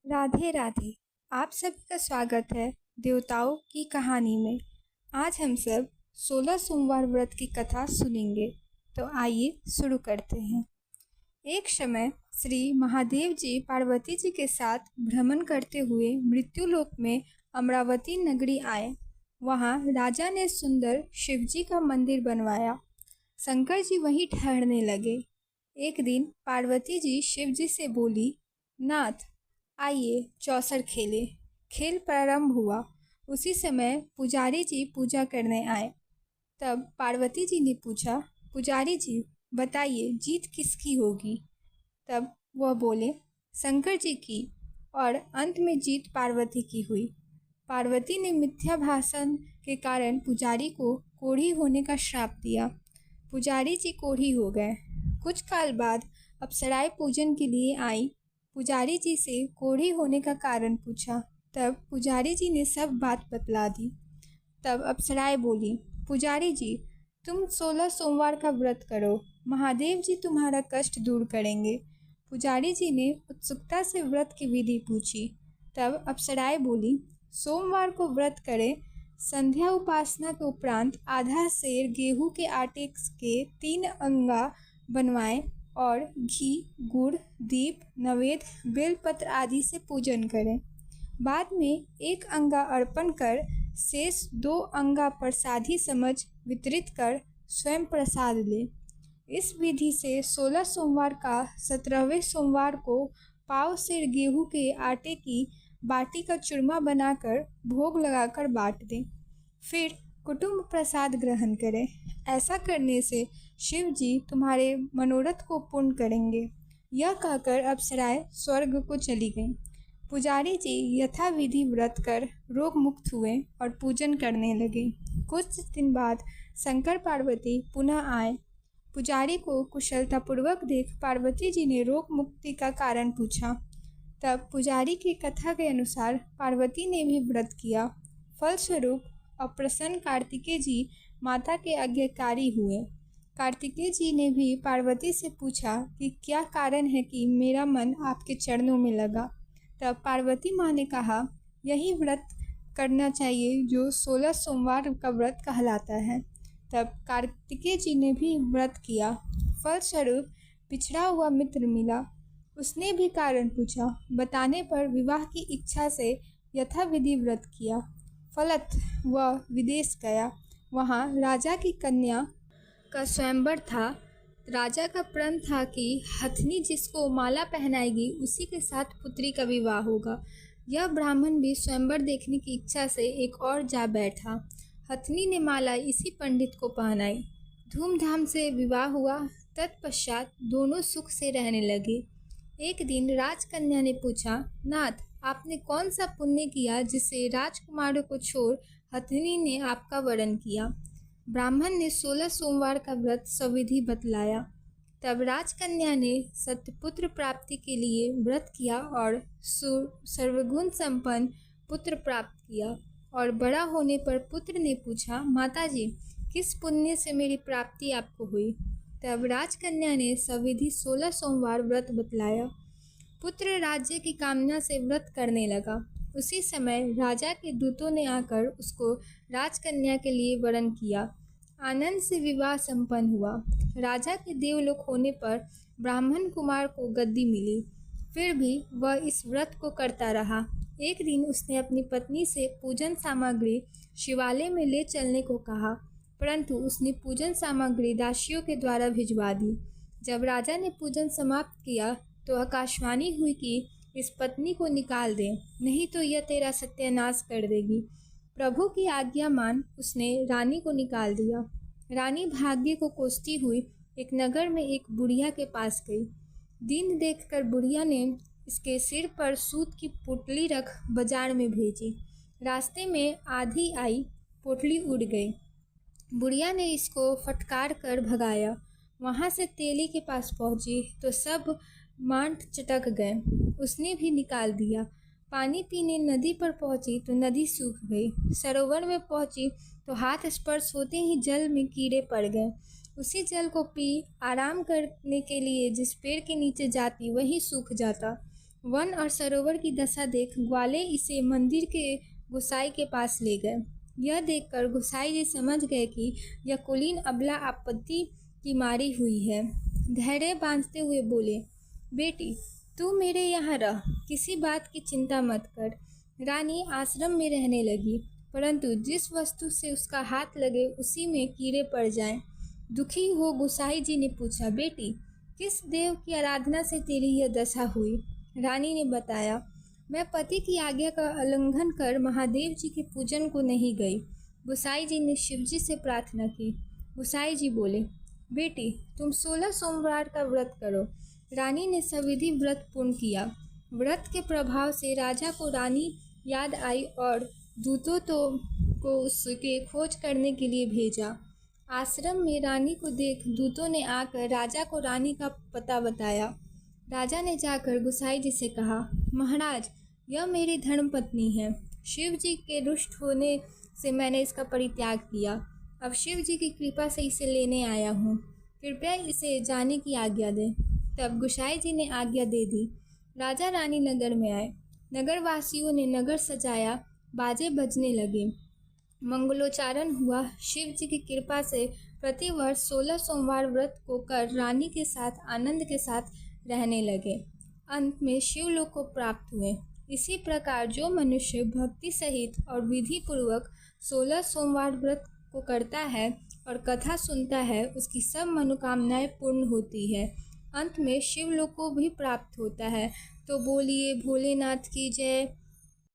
राधे राधे। आप सभी का स्वागत है देवताओं की कहानी में। आज हम सब 16 सोमवार व्रत की कथा सुनेंगे। तो आइए शुरू करते हैं। एक समय श्री महादेव जी पार्वती जी के साथ भ्रमण करते हुए मृत्युलोक में अमरावती नगरी आए। वहाँ राजा ने सुंदर शिव जी का मंदिर बनवाया। शंकर जी वहीं ठहरने लगे। एक दिन पार्वती जी शिव जी से बोली, नाथ आइए चौसर खेले। खेल प्रारंभ हुआ। उसी समय पुजारी जी पूजा करने आए। तब पार्वती जी ने पूछा, पुजारी जी बताइए जीत किसकी होगी। तब वह बोले, शंकर जी की। और अंत में जीत पार्वती की हुई। पार्वती ने मिथ्या भाषण के कारण पुजारी को कोढ़ी होने का श्राप दिया। पुजारी जी कोढ़ी हो गए। कुछ काल बाद अप्सराएं पूजन के लिए आई। पुजारी जी से कोढ़ी होने का कारण पूछा। तब पुजारी जी ने सब बात बतला दी। तब अप्सराएं बोली, पुजारी जी तुम 16 सोमवार का व्रत करो, महादेव जी तुम्हारा कष्ट दूर करेंगे। पुजारी जी ने उत्सुकता से व्रत की विधि पूछी। तब अप्सराएं बोली, सोमवार को व्रत करें। संध्या उपासना के उपरांत आधा सेर गेहूं के आटे के 3 अंगा बनवाएं और घी, गुड़, दीप, नैवेद्य, बेलपत्र आदि से पूजन करें। बाद में 1 अंगा अर्पण कर शेष 2 अंगा प्रसादी समझ वितरित कर स्वयं प्रसाद लें। इस विधि से 16 सोमवार का 17वें सोमवार को पाव सेर गेहूं के आटे की बाटी का चूरमा बनाकर भोग लगाकर बांट दें। फिर कुटुंब प्रसाद ग्रहण करें। ऐसा करने से शिव जी तुम्हारे मनोरथ को पूर्ण करेंगे। यह कहकर अप्सराएं स्वर्ग को चली गईं। पुजारी जी यथाविधि व्रत कर रोग मुक्त हुए और पूजन करने लगे। कुछ दिन बाद शंकर पार्वती पुनः आए। पुजारी को कुशलतापूर्वक देख पार्वती जी ने रोग मुक्ति का कारण पूछा। तब पुजारी की कथा के अनुसार पार्वती ने भी व्रत किया। फलस्वरूप अप्रसन्न कार्तिकेय जी माता के आज्ञाकारी हुए। कार्तिकेय जी ने भी पार्वती से पूछा कि क्या कारण है कि मेरा मन आपके चरणों में लगा। तब पार्वती माँ ने कहा, यही व्रत करना चाहिए जो 16 सोमवार का व्रत कहलाता है। तब कार्तिकेय जी ने भी व्रत किया। फलस्वरूप पिछड़ा हुआ मित्र मिला। उसने भी कारण पूछा। बताने पर विवाह की इच्छा से यथाविधि व्रत किया। फलत वह विदेश गया। वहाँ राजा की कन्या का स्वयंवर था। राजा का प्रण था कि हथनी जिसको माला पहनाएगी उसी के साथ पुत्री का विवाह होगा। यह ब्राह्मण भी स्वयंवर देखने की इच्छा से एक और जा बैठा। हथनी ने माला इसी पंडित को पहनाई। धूमधाम से विवाह हुआ। तत्पश्चात दोनों सुख से रहने लगे। एक दिन राजकन्या ने पूछा, नाथ आपने कौन सा पुण्य किया जिससे राजकुमारों को छोड़ हथनी ने आपका वरण किया। ब्राह्मण ने 16 सोमवार का व्रत सविधि बतलाया। तब राजकन्या ने सत्यपुत्र प्राप्ति के लिए व्रत किया और सर्वगुण संपन्न पुत्र प्राप्त किया। और बड़ा होने पर पुत्र ने पूछा, माताजी किस पुण्य से मेरी प्राप्ति आपको हुई। तब राजकन्या ने सविधि 16 सोमवार व्रत बतलाया। पुत्र राज्य की कामना से व्रत करने लगा। उसी समय राजा के दूतों ने आकर उसको राजकन्या के लिए वरण किया। आनंद से विवाह संपन्न हुआ। राजा के देवलोक होने पर ब्राह्मण कुमार को गद्दी मिली। फिर भी वह इस व्रत को करता रहा। एक दिन उसने अपनी पत्नी से पूजन सामग्री शिवालय में ले चलने को कहा, परंतु उसने पूजन सामग्री दासियों के द्वारा भिजवा दी। जब राजा ने पूजन समाप्त किया तो आकाशवाणी हुई कि इस पत्नी को निकाल दे, नहीं तो यह तेरा सत्यानाश कर देगी। प्रभु की आज्ञा मान उसने रानी को निकाल दिया। रानी भाग्य को कोसती हुई एक नगर में एक बुढ़िया के पास गई। दिन देखकर बुढ़िया ने इसके सिर पर सूत की पोटली रख बाजार में भेजी। रास्ते में आधी आई, पोटली उड़ गई। बुढ़िया ने इसको फटकार कर भगाया। वहाँ से तेली के पास पहुँची तो सब मांड चटक गए। उसने भी निकाल दिया। पानी पीने नदी पर पहुँची तो नदी सूख गई। सरोवर में पहुँची तो हाथ स्पर्श होते ही जल में कीड़े पड़ गए। उसी जल को पी आराम करने के लिए जिस पेड़ के नीचे जाती वही सूख जाता। वन और सरोवर की दशा देख ग्वाले इसे मंदिर के गोसाई के पास ले गए। यह देखकर गोसाई जी समझ गए कि यह कुलीन अबला आपत्ति की मारी हुई है। धैर्य बांधते हुए बोले, बेटी तू मेरे यहाँ रह, किसी बात की चिंता मत कर। रानी आश्रम में रहने लगी, परंतु जिस वस्तु से उसका हाथ लगे उसी में कीड़े पड़ जाएं। दुखी हो गोसाई जी ने पूछा, बेटी किस देव की आराधना से तेरी यह दशा हुई? रानी ने बताया, मैं पति की आज्ञा का उल्लंघन कर महादेव जी के पूजन को नहीं गई। गोसाई जी ने शिव जी से प्रार्थना की। गोसाई जी बोले, बेटी तुम 16 सोमवार का व्रत करो। रानी ने सविधि व्रत पूर्ण किया। व्रत के प्रभाव से राजा को रानी याद आई और दूतों को उसके खोज करने के लिए भेजा। आश्रम में रानी को देख दूतों ने आकर राजा को रानी का पता बताया। राजा ने जाकर गोसाई जी से कहा, महाराज यह मेरी धर्मपत्नी है। शिव जी के रुष्ट होने से मैंने इसका परित्याग किया। अब शिव जी की कृपा से इसे लेने आया हूँ। कृपया इसे जाने की आज्ञा दें। तब गोसाई जी ने आज्ञा दे दी। राजा रानी नगर में आए। नगरवासियों ने नगर सजाया, बाजे बजने लगे, मंगलोच्चारण हुआ। शिव जी की कृपा से प्रतिवर्ष 16 सोमवार व्रत को कर रानी के साथ आनंद के साथ रहने लगे। अंत में शिवलोक को प्राप्त हुए। इसी प्रकार जो मनुष्य भक्ति सहित और विधि पूर्वक 16 सोमवार व्रत को करता है और कथा सुनता है, उसकी सब मनोकामनाएं पूर्ण होती है। अंत में शिवलोक को भी प्राप्त होता है। तो बोलिए भोलेनाथ की जय।